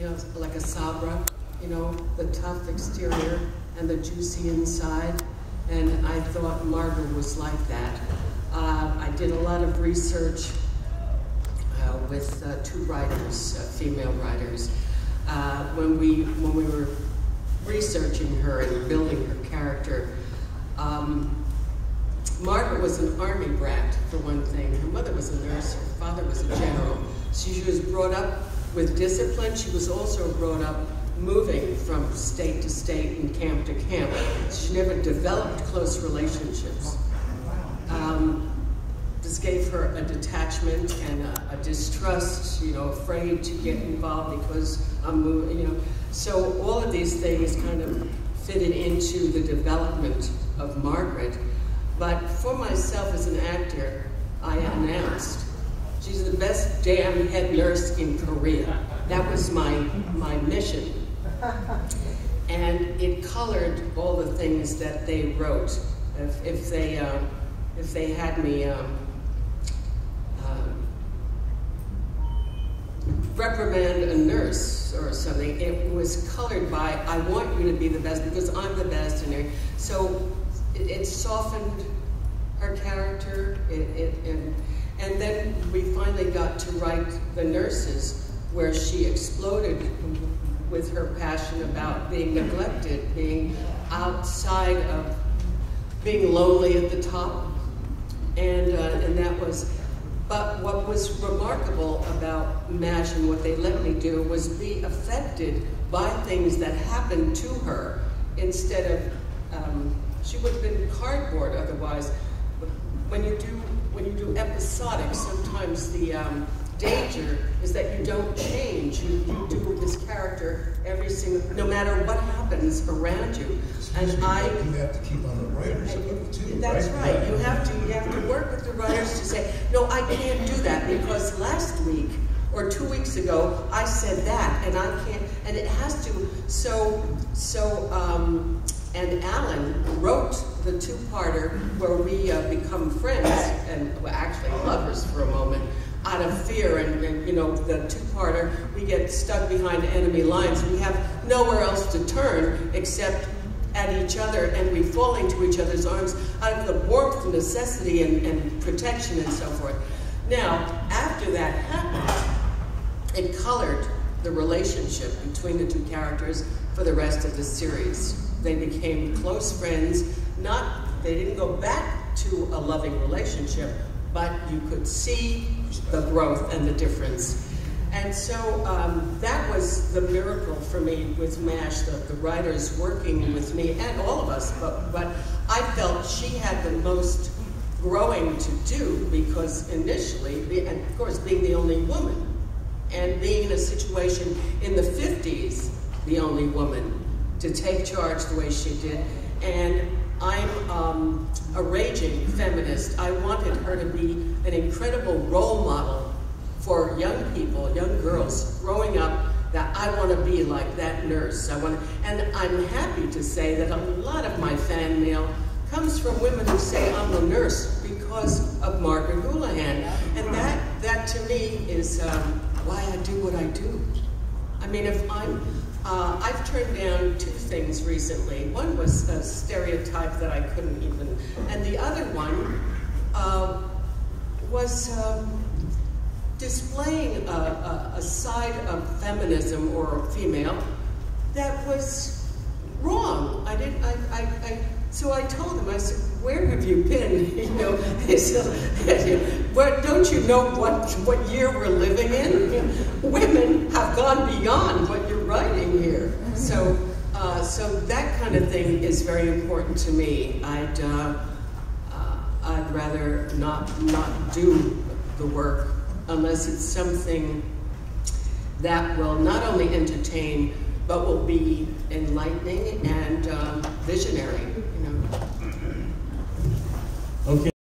know, like a Sabra, you know, the tough exterior and the juicy inside. And I thought Margaret was like that. I did a lot of research with two writers, female writers. When we were researching her and building her character, Margaret was an army brat, for one thing. Her mother was a nurse, her father was a general. She was brought up with discipline. She was also brought up moving from state to state and camp to camp. She never developed close relationships. This gave her a detachment and a distrust, you know, afraid to get involved because I'm moving, you know. So all of these things kind of fitted into the development of Margaret. But for myself as an actor, I announced, she's the best damn head nurse in Korea. That was my mission. And it colored all the things that they wrote. If they had me reprimand a nurse or something, it was colored by, I want you to be the best because I'm the best. So it softened her character, and then we finally got to write the nurses, where she exploded with her passion about being neglected, being outside of, being lonely at the top, and that was. But what was remarkable about MASH and what they let me do was be affected by things that happened to her instead of, she would have been cardboard otherwise. When you do episodic, sometimes the danger is that you don't change. You do this character every single, no matter what happens around you. And you have to keep on the writers too. That's right. You have to work with the writers to say, no, I can't do that because last week or 2 weeks ago I said that, and I can't. And it has to. And Alan wrote the two-parter where we become friends and well, actually lovers for a moment, out of fear, and you know, the two-parter, we get stuck behind enemy lines. We have nowhere else to turn except at each other, and we fall into each other's arms out of the warmth, necessity, and protection, and so forth. Now, after that happened, it colored the relationship between the two characters for the rest of the series. They became close friends. They didn't go back to a loving relationship, but you could see the growth and the difference. And so that was the miracle for me with MASH, the writers working with me, and all of us, but I felt she had the most growing to do because initially, and of course being the only woman, and being in a situation in the 50s, the only woman to take charge the way she did. And I'm a raging feminist. I wanted her to be an incredible role model for young people, young girls growing up, that I want to be like that nurse. And I'm happy to say that a lot of my fan mail comes from women who say I'm a nurse because of Margaret Houlihan. And that to me is why I do what I do. I mean, if I've turned down 2 things recently. One was a stereotype that I couldn't even, and the other one was displaying a side of feminism or female that was wrong. So I told him, I said, where have you been? You know, don't you know what year we're living in? Women have gone beyond what you're writing here. So that kind of thing is very important to me. I'd rather not do the work unless it's something that will not only entertain, but will be enlightening and visionary.